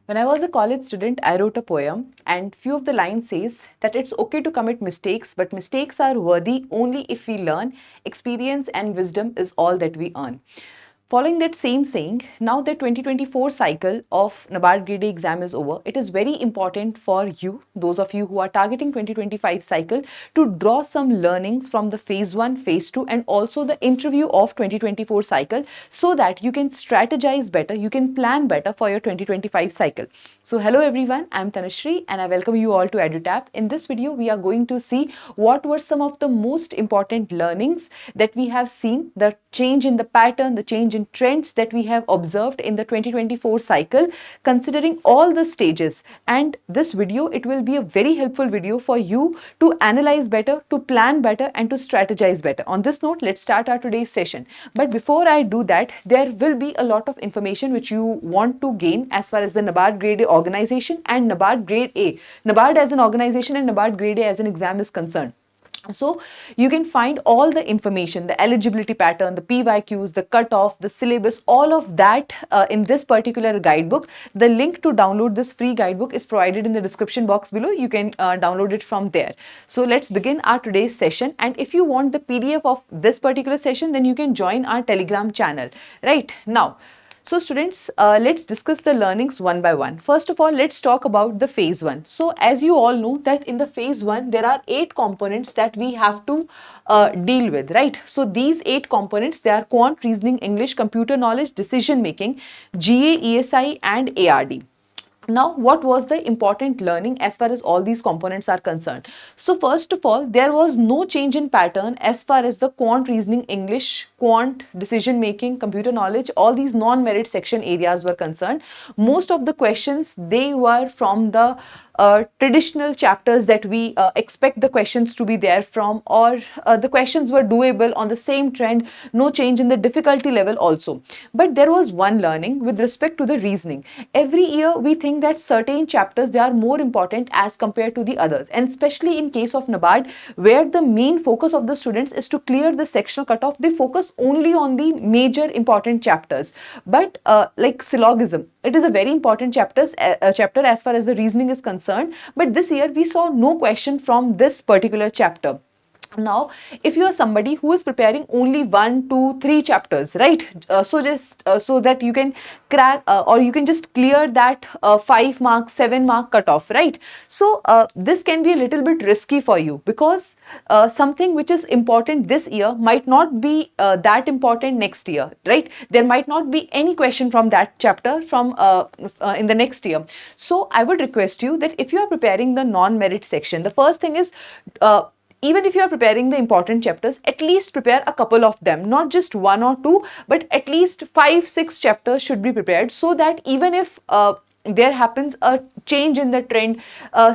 When I was a college student, I wrote a poem, and few of the lines says that it's okay to commit mistakes, but mistakes are worthy only if we learn. Experience and wisdom is all that we earn. Following that same saying, now that 2024 cycle of NABARD Grade A exam is over, it is very important for you, those of you who are targeting 2025 cycle, to draw some learnings from the phase 1, phase 2 and also the interview of 2024 cycle so that you can strategize better, you can plan better for your 2025 cycle. So hello everyone, I am Tanushree and I welcome you all to EduTap. In this video, we are going to see what were some of the most important learnings that we have seen, the change in the pattern, the change in trends that we have observed in the 2024 cycle, considering all the stages. And this video, it will be a very helpful video for you to analyze better, to plan better and to strategize better. On this note, let's start our today's session. But before I do that, there will be a lot of information which you want to gain as far as the NABARD Grade A organization and NABARD Grade A, NABARD as an organization and NABARD Grade A as an exam is concerned. So you can find all the information, the eligibility pattern, the PYQs, the cutoff, the syllabus, all of that in this particular guidebook. The link to download this free guidebook is provided in the description box below. You can download it from there. So let's begin our today's session. And if you want the PDF of this particular session, then you can join our Telegram channel. Right now, so students, let's discuss the learnings one by one. First of all, let's talk about the phase 1. So as you all know that in the phase 1, there are 8 components that we have to deal with, right? So these 8 components, they are quant, reasoning, English, computer knowledge, decision making, GA, ESI and ARD. Now, what was the important learning as far as all these components are concerned? So first of all, there was no change in pattern as far as the quant, reasoning, English, quant, decision making, computer knowledge, all these non-merit section areas were concerned. Most of the questions, they were from the traditional chapters that we expect the questions to be there from, or the questions were doable on the same trend, no change in the difficulty level also. But there was one learning with respect to the reasoning. Every year we think that certain chapters, they are more important as compared to the others, and especially in case of NABARD, where the main focus of the students is to clear the sectional cutoff, they focus only on the major important chapters. But like syllogism, it is a very important chapter as far as the reasoning is concerned, but this year we saw no question from this particular chapter. Now, if you are somebody who is preparing only 1, 2, 3 chapters, right? So that you can crack or you can just clear that 5 mark, 7 mark cutoff, right? So this can be a little bit risky for you because something which is important this year might not be that important next year, right? There might not be any question from that chapter from in the next year. So I would request you that if you are preparing the non-merit section, the first thing is even if you are preparing the important chapters, at least prepare a couple of them, not just 1 or 2, but at least 5, 6 chapters should be prepared, so that even if there happens a change in the trend,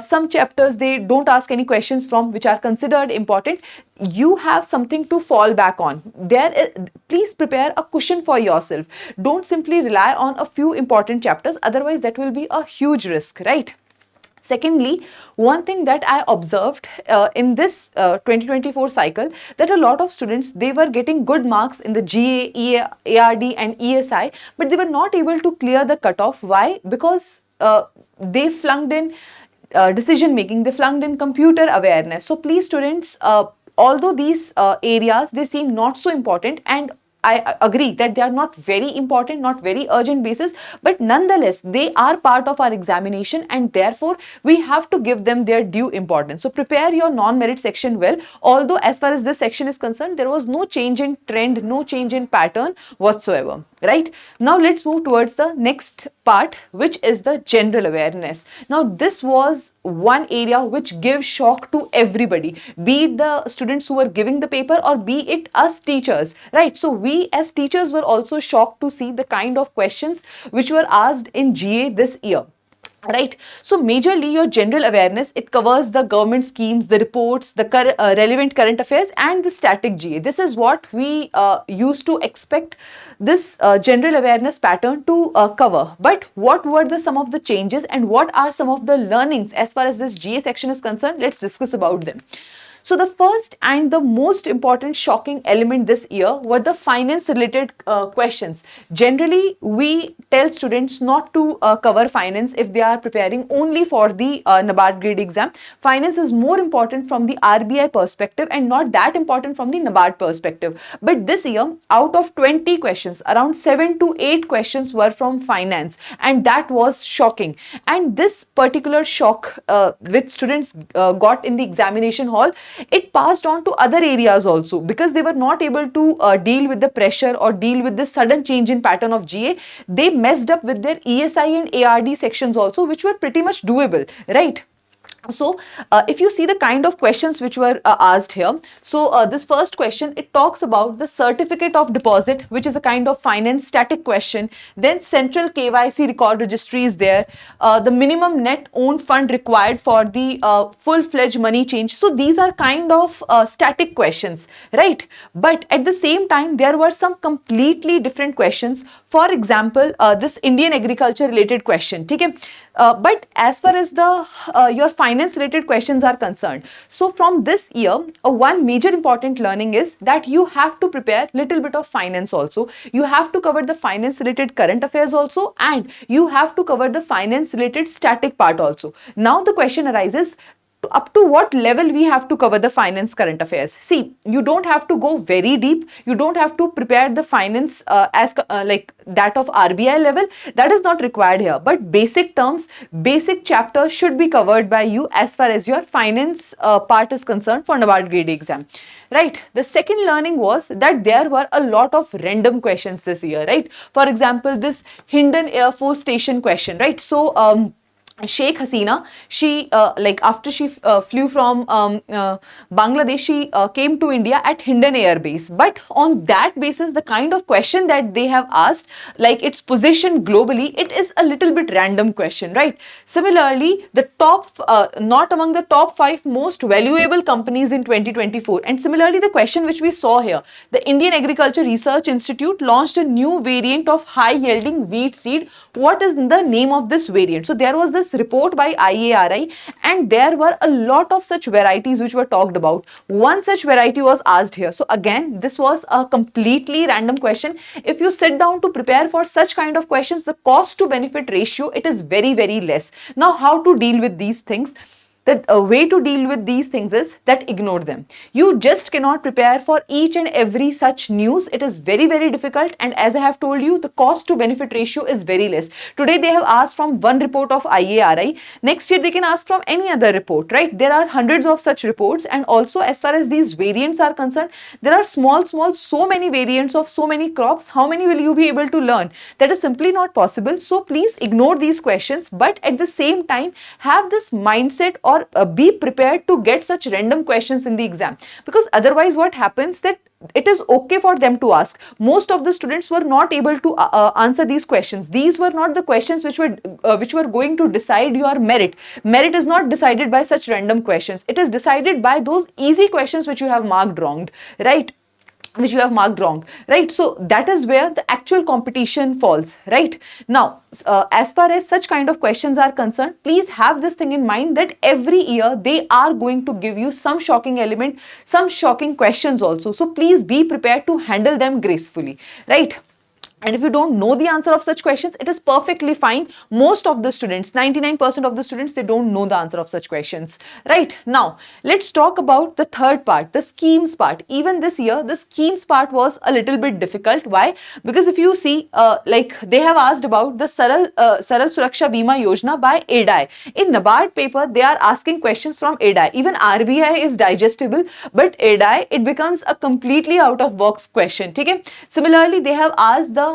some chapters they don't ask any questions from which are considered important, you have something to fall back on. Please prepare a cushion for yourself. Don't simply rely on a few important chapters, otherwise that will be a huge risk, right? Secondly, one thing that I observed in this 2024 cycle, that a lot of students, they were getting good marks in the GA, ARD and ESI, but they were not able to clear the cutoff. Why? Because they flunked in decision making, they flunked in computer awareness. So please students, although these areas, they seem not so important, and I agree that they are not very important, not very urgent basis, but nonetheless, they are part of our examination and therefore we have to give them their due importance. So prepare your non-merit section well. Although as far as this section is concerned, there was no change in trend, no change in pattern whatsoever. Right? Now let's move towards the next part, which is the general awareness. Now this was one area which gives shock to everybody, be it the students who were giving the paper or be it us teachers, right? So we as teachers were also shocked to see the kind of questions which were asked in GA this year. Right. So majorly your general awareness, it covers the government schemes, the reports, the relevant current affairs and the static GA. This is what we used to expect this general awareness pattern to cover. But what were some of the changes and what are some of the learnings as far as this GA section is concerned? Let's discuss about them. So the first and the most important shocking element this year were the finance related questions. Generally, we tell students not to cover finance if they are preparing only for the NABARD grade exam. Finance is more important from the RBI perspective and not that important from the NABARD perspective. But this year, out of 20 questions, around 7 to 8 questions were from finance, and that was shocking. And this particular shock which students got in the examination hall, it passed on to other areas also, because they were not able to deal with the pressure or deal with the sudden change in pattern of GA. They messed up with their ESI and ARD sections also, which were pretty much doable, right? So if you see the kind of questions which were asked here, so this first question, it talks about the certificate of deposit, which is a kind of finance static question. Then central KYC record registry is there, the minimum net owned fund required for the full-fledged money change. So these are kind of static questions, right? But at the same time, there were some completely different questions. For example, this Indian agriculture related question, okay? But as far as the your finance related questions are concerned, so from this year, one major important learning is that you have to prepare little bit of finance also. You have to cover the finance related current affairs also, and you have to cover the finance related static part also. Now the question arises, up to what level we have to cover the finance current affairs. See, you don't have to go very deep. You don't have to prepare the finance as like that of RBI level. That is not required here. But basic terms, basic chapters should be covered by you as far as your finance part is concerned for NABARD grade exam, right? The second learning was that there were a lot of random questions this year, right? For example, this Hindon Air Force Station question, right? So Sheikh Hasina, she like after she flew from Bangladesh, she came to India at Hindon Air Base. But on that basis, the kind of question that they have asked, like its position globally, it is a little bit random question, right? Similarly, the top, not among the top 5 most valuable companies in 2024. And similarly, the question which we saw here, the Indian Agriculture Research Institute launched a new variant of high yielding wheat seed. What is the name of this variant? So there was this report by IARI, and there were a lot of such varieties which were talked about. One such variety was asked here. So again, this was a completely random question. If you sit down to prepare for such kind of questions, the cost to benefit ratio, it is very, very less. Now, how to deal with these things? The way to deal with these things is that ignore them. You just cannot prepare for each and every such news. It is very, very difficult, and as I have told you, the cost to benefit ratio is very less. Today they have asked from one report of IARI. Next year they can ask from any other report, right? There are hundreds of such reports, and also as far as these variants are concerned, there are small, so many variants of so many crops. How many will you be able to learn? That is simply not possible. So please ignore these questions, but at the same time have this mindset, or be prepared to get such random questions in the exam, because otherwise what happens, that it is okay for them to ask. Most of the students were not able to answer these questions. These were not the questions which were going to decide your merit. Merit is not decided by such random questions. It is decided by those easy questions which you have marked wrong, right? Which you have marked wrong, right? So that is where the actual competition falls, right? Now, as far as such kind of questions are concerned, please have this thing in mind, that every year they are going to give you some shocking element, some shocking questions also. So please be prepared to handle them gracefully, right? And if you don't know the answer of such questions, it is perfectly fine. Most of the students, 99% of the students, they don't know the answer of such questions, right? Now, let's talk about the third part, the schemes part. Even this year, the schemes part was a little bit difficult. Why? Because if you see, like they have asked about the Saral Suraksha Bima Yojana by ADI. In NABARD paper, they are asking questions from ADI. Even RBI is digestible, but ADI, it becomes a completely out of box question. Okay? Similarly, they have asked the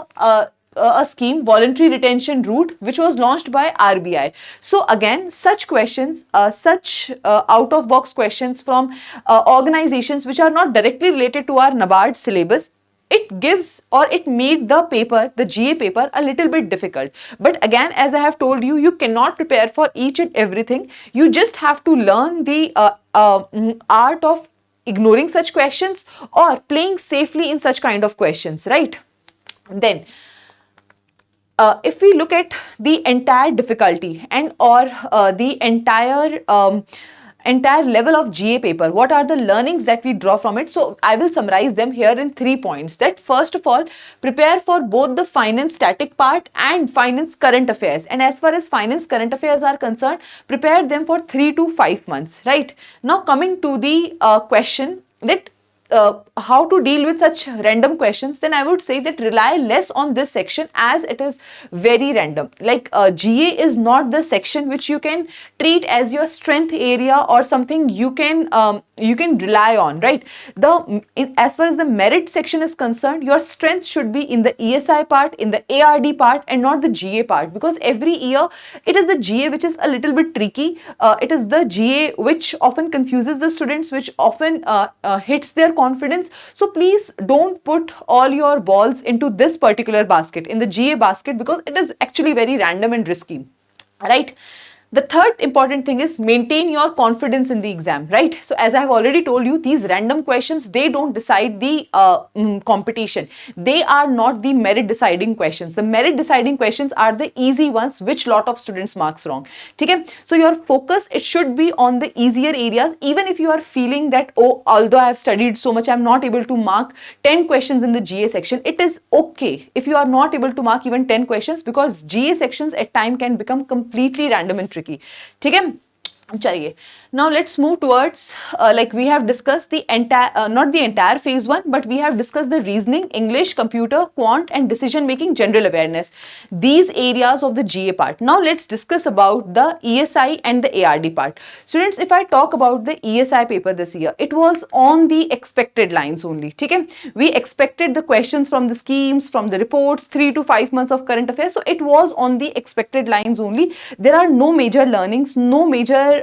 a scheme, voluntary retention route, which was launched by RBI. So again, such questions, such out of box questions from organizations which are not directly related to our NABARD syllabus, it gives, or it made the paper, the GA paper, a little bit difficult. But again, as I have told you, you cannot prepare for each and everything. You just have to learn the art of ignoring such questions or playing safely in such kind of questions, right? Then, if we look at the entire difficulty and or the entire entire level of GA paper, what are the learnings that we draw from it? So I will summarize them here in 3 points. That first of all, prepare for both the finance static part and finance current affairs. And as far as finance current affairs are concerned, prepare them for 3 to 5 months, right? Now coming to the question that how to deal with such random questions, then I would say that rely less on this section as it is very random. Like GA is not the section which you can treat as your strength area or something you can rely on, right? As far as the merit section is concerned, your strength should be in the ESI part, in the ARD part, and not the GA part, because every year it is the GA which is a little bit tricky. It is the GA which often confuses the students, which often hits their confidence. So please don't put all your balls into this particular basket, in the GA basket, because it is actually very random and risky, right? The third important thing is maintain your confidence in the exam, right? So as I have already told you, these random questions, they don't decide the competition. They are not the merit deciding questions. The merit deciding questions are the easy ones, which lot of students marks wrong. Okay? So your focus, it should be on the easier areas. Even if you are feeling that, oh, although I have studied so much, I'm not able to mark 10 questions in the GA section, it is okay if you are not able to mark even 10 questions, because GA sections at time can become completely random and tricky. ठीक है, चलिए. Now let's move towards like we have discussed the entire not the entire phase 1, but we have discussed the reasoning, English, computer, quant, and decision making, general awareness, these areas of the GA part. Now let's discuss about the ESI and the ARD part. Students, if I talk about the ESI paper this year, it was on the expected lines only. Okay, we expected the questions from the schemes, from the reports, 3 to 5 months of current affairs, so it was on the expected lines only. There are no major learnings, no major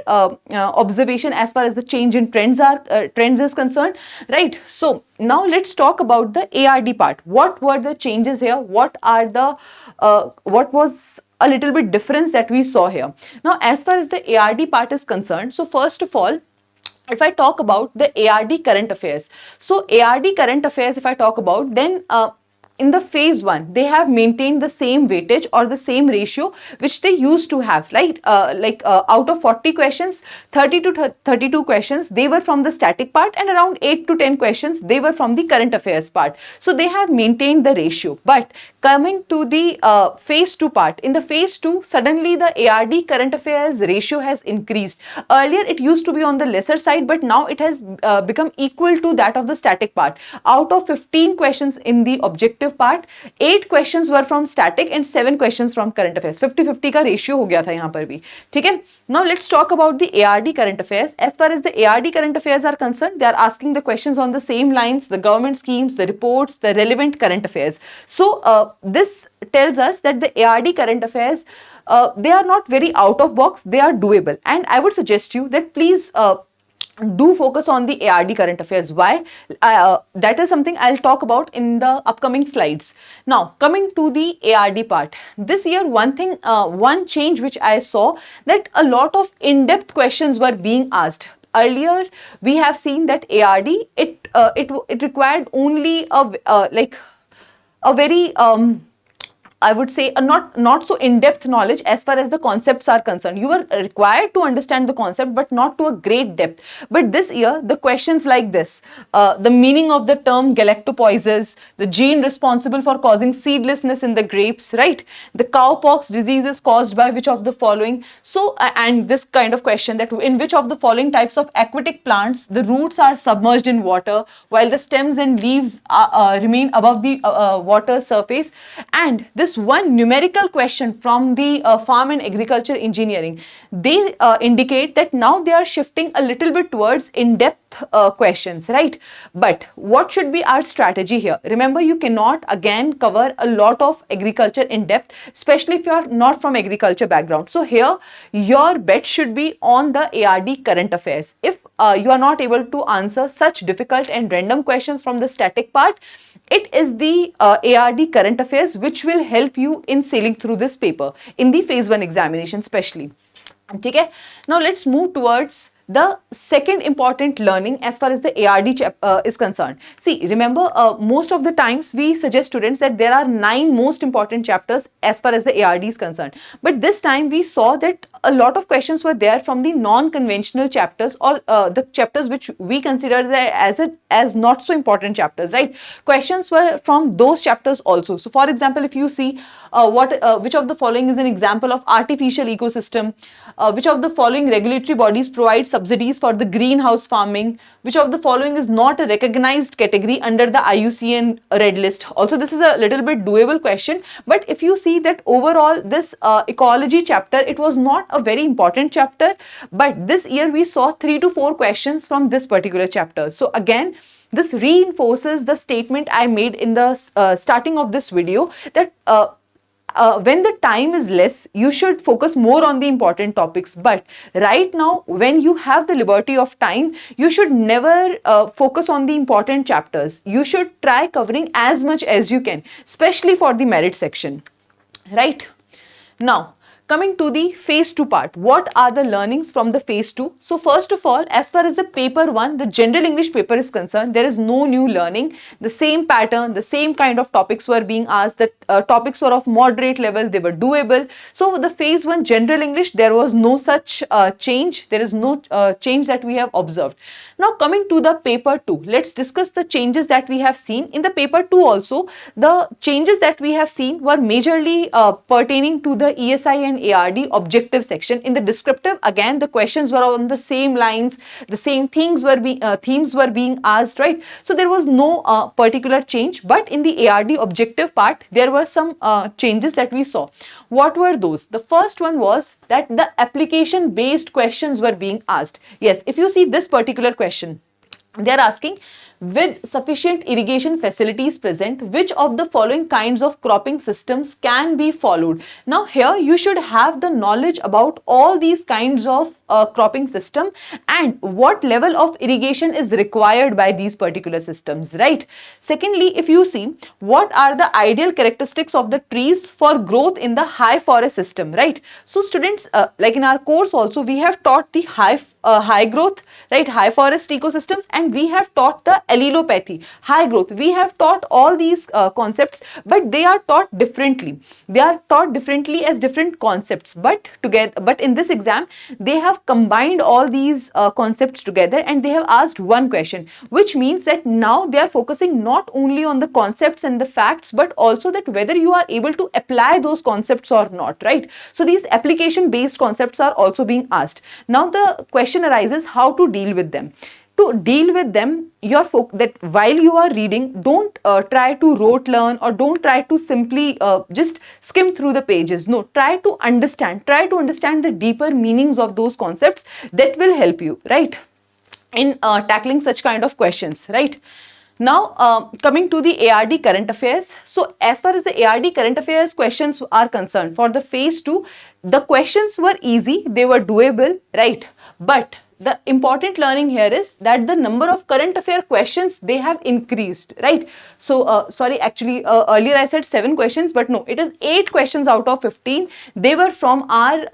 observation as far as the change in trends is concerned, right? So now let's talk about the ARD part. What were the changes here? What was a little bit difference that we saw here? Now as far as the ARD part is concerned, so first of all, if I talk about the ARD current affairs, so ARD current affairs, if I talk about, then in the phase 1, they have maintained the same weightage or the same ratio which they used to have, right? Out of 40 questions, 30 to 32 questions, they were from the static part, and around 8 to 10 questions, they were from the current affairs part. So they have maintained the ratio. But coming to the phase 2 part, in the phase 2, suddenly the ARD current affairs ratio has increased. Earlier, it used to be on the lesser side, but now it has become equal to that of the static part. Out of 15 questions in the objective part, 8 questions were from static and 7 questions from current affairs. 50-50 का ratio हो गया था यहाँ पर भी. ठीक है? Now let's talk about the ARD current affairs. As far as the ARD current affairs are concerned, they are asking the questions on the same lines, the government schemes, the reports, the relevant current affairs. So this tells us that the ARD current affairs, they are not very out of box, they are doable. And I would suggest you that please do focus on the ARD current affairs. Why? That is something I'll talk about in the upcoming slides. Now, coming to the ARD part, this year one change which I saw, that a lot of in-depth questions were being asked. Earlier, we have seen that ARD, it required only a very I would say not so in-depth knowledge as far as the concepts are concerned. You were required to understand the concept, but not to a great depth. But this year, the questions like this, the meaning of the term galactopoiesis, the gene responsible for causing seedlessness in the grapes, right? The cowpox disease is caused by which of the following? So, and this kind of question, that in which of the following types of aquatic plants the roots are submerged in water while the stems and leaves remain above the water surface. And this one numerical question from the farm and agriculture engineering, they indicate that now they are shifting a little bit towards in-depth questions, right? But what should be our strategy here? Remember, you cannot again cover a lot of agriculture in depth, especially if you are not from agriculture background. So here your bet should be on the ARD current affairs. If you are not able to answer such difficult and random questions from the static part, it is the ARD current affairs which will help you in sailing through this paper in the phase 1 examination especially. Okay? Now let's move towards the second important learning as far as the ARD is concerned. See, remember, most of the times we suggest students that there are 9 most important chapters as far as the ARD is concerned. But this time we saw that a lot of questions were there from the non-conventional chapters, or the chapters which we consider as not so important chapters, right? Questions were from those chapters also. So for example, if you see which of the following is an example of artificial ecosystem, which of the following regulatory bodies provide subsidies for the greenhouse farming, which of the following is not a recognized category under the IUCN red list. Also, this is a little bit doable question, but if you see that overall this ecology chapter, it was not a very important chapter, but this year we saw 3 to 4 questions from this particular chapter. So again, this reinforces the statement I made in the starting of this video, that when the time is less, you should focus more on the important topics. But right now, when you have the liberty of time, you should never focus on the important chapters. You should try covering as much as you can, especially for the merit section, right? Now, coming to the phase 2 part, what are the learnings from the phase 2? So first of all, as far as the paper 1, the general English paper is concerned, there is no new learning. The same pattern, the same kind of topics were being asked. The topics were of moderate level, they were doable. So the phase 1 general English, there was no such change. There is no change that we have observed. Now coming to the paper 2, let's discuss the changes that we have seen. In the paper 2 also, the changes that we have seen were majorly pertaining to the ESI and ARD objective section. In the descriptive, again, the questions were on the same lines, the same themes were being asked, right? So there was no particular change, but in the ARD objective part, there were some changes that we saw. What were those? The first one was that the application based questions were being asked. Yes, if you see this particular question, they are asking, with sufficient irrigation facilities present, which of the following kinds of cropping systems can be followed? Now here you should have the knowledge about all these kinds of cropping system and what level of irrigation is required by these particular systems, right? Secondly, if you see, what are the ideal characteristics of the trees for growth in the high forest system, right? So students, like in our course also, we have taught the high growth, right, high forest ecosystems, and we have taught the allelopathy, high growth. We have taught all these concepts, but they are taught differently. They are taught differently as different concepts, but in this exam, they have combined all these concepts together and they have asked one question, which means that now they are focusing not only on the concepts and the facts, but also that whether you are able to apply those concepts or not, right? So these application based concepts are also being asked. Now the question arises, how to deal with them? To deal with them, that while you are reading, don't try to rote learn, or don't try to simply just skim through the pages. No, try to understand the deeper meanings of those concepts. That will help you, right, in tackling such kind of questions, right? Now, coming to the ARD current affairs. So, as far as the ARD current affairs questions are concerned, for the phase 2, the questions were easy, they were doable, right? But the important learning here is that the number of current affair questions, they have increased, right? So, sorry, actually earlier I said 7 questions, but no, it is 8 questions out of 15. They were from our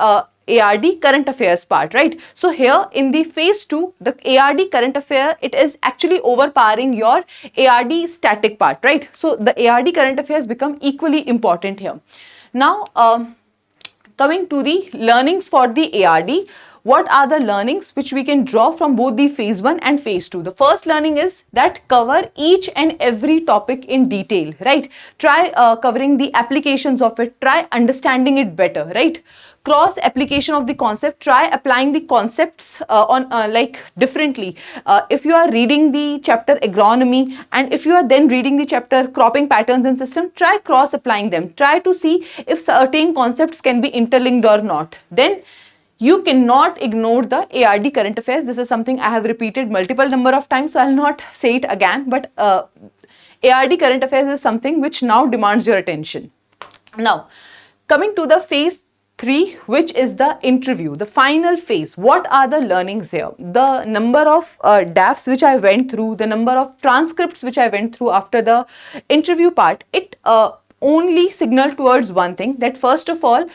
ARD current affairs part, right? So here in the phase 2, the ARD current affair, it is actually overpowering your ARD static part, right? So the ARD current affairs become equally important here. Now, coming to the learnings for the ARD, what are the learnings which we can draw from both the phase 1 and phase 2? The first learning is that cover each and every topic in detail, right? Try covering the applications of it, try understanding it better, right? Cross application of the concept, try applying the concepts like differently. If you are reading the chapter agronomy and if you are then reading the chapter cropping patterns and system, try cross applying them. Try to see if certain concepts can be interlinked or not. Then you cannot ignore the ARD current affairs. This is something I have repeated multiple number of times, so I'll not say it again, but ARD current affairs is something which now demands your attention. Now, coming to the phase 3, which is the interview, the final phase. What are the learnings here? The number of DAFs which I went through, the number of transcripts which I went through after the interview part, it only signaled towards one thing, that first of all,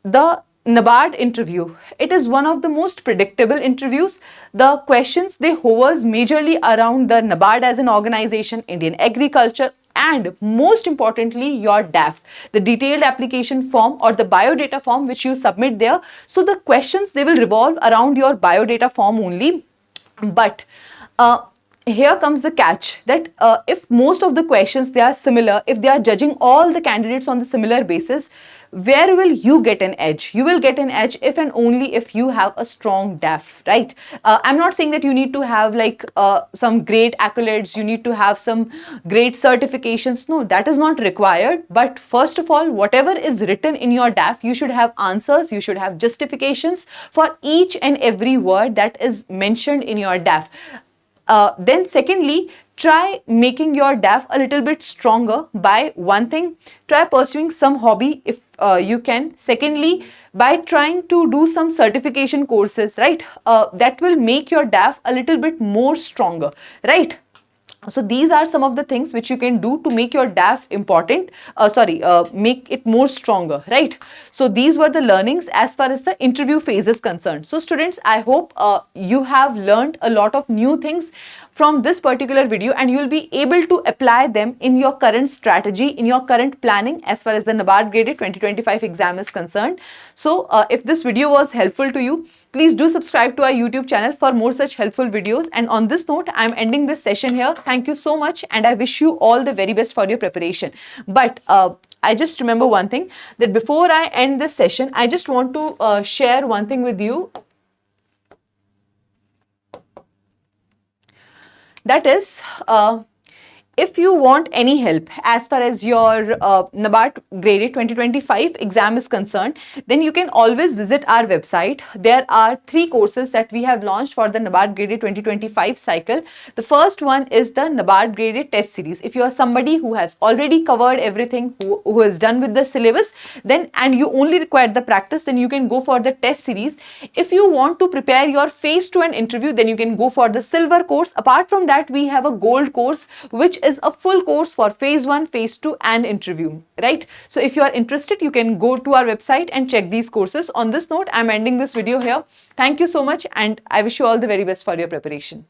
the NABARD interview. It is one of the most predictable interviews. The questions they hovers majorly around the NABARD as an organization, Indian agriculture, and most importantly your DAF, the detailed application form or the biodata form which you submit there. So the questions they will revolve around your biodata form only. But here comes the catch that if most of the questions they are similar, if they are judging all the candidates on the similar basis, where will you get an edge? You will get an edge if and only if you have a strong DAF, right? I'm not saying that you need to have like some great accolades, you need to have some great certifications. No, that is not required. But first of all, whatever is written in your DAF, you should have answers, you should have justifications for each and every word that is mentioned in your DAF. Then secondly, try making your DAF a little bit stronger by one thing, try pursuing some hobby if you can. Secondly, by trying to do some certification courses, right? That will make your DAF a little bit more stronger, right? So these are some of the things which you can do to make your DAF important, make it more stronger, right? So these were the learnings as far as the interview phase is concerned. So students, I hope you have learned a lot of new things from this particular video and you will be able to apply them in your current strategy, in your current planning as far as the NABARD Grade A 2025 exam is concerned. So if this video was helpful to you, please do subscribe to our YouTube channel for more such helpful videos. And on this note, I'm ending this session here. Thank you so much and I wish you all the very best for your preparation. But I just remember one thing, that before I end this session, I just want to share one thing with you. That is, if you want any help as far as your NABARD Grade A 2025 exam is concerned, then you can always visit our website. There are 3 courses that we have launched for the NABARD Grade A 2025 cycle. The first one is the NABARD Grade A test series. If you are somebody who has already covered everything, who is done with the syllabus, then and you only require the practice, then you can go for the test series. If you want to prepare your phase 2 an interview, then you can go for the silver course. Apart from that, we have a gold course, which is a full course for phase 1, phase 2 and interview, right? So if you are interested, you can go to our website and check these courses. On this note, I'm ending this video here. Thank you so much and I wish you all the very best for your preparation.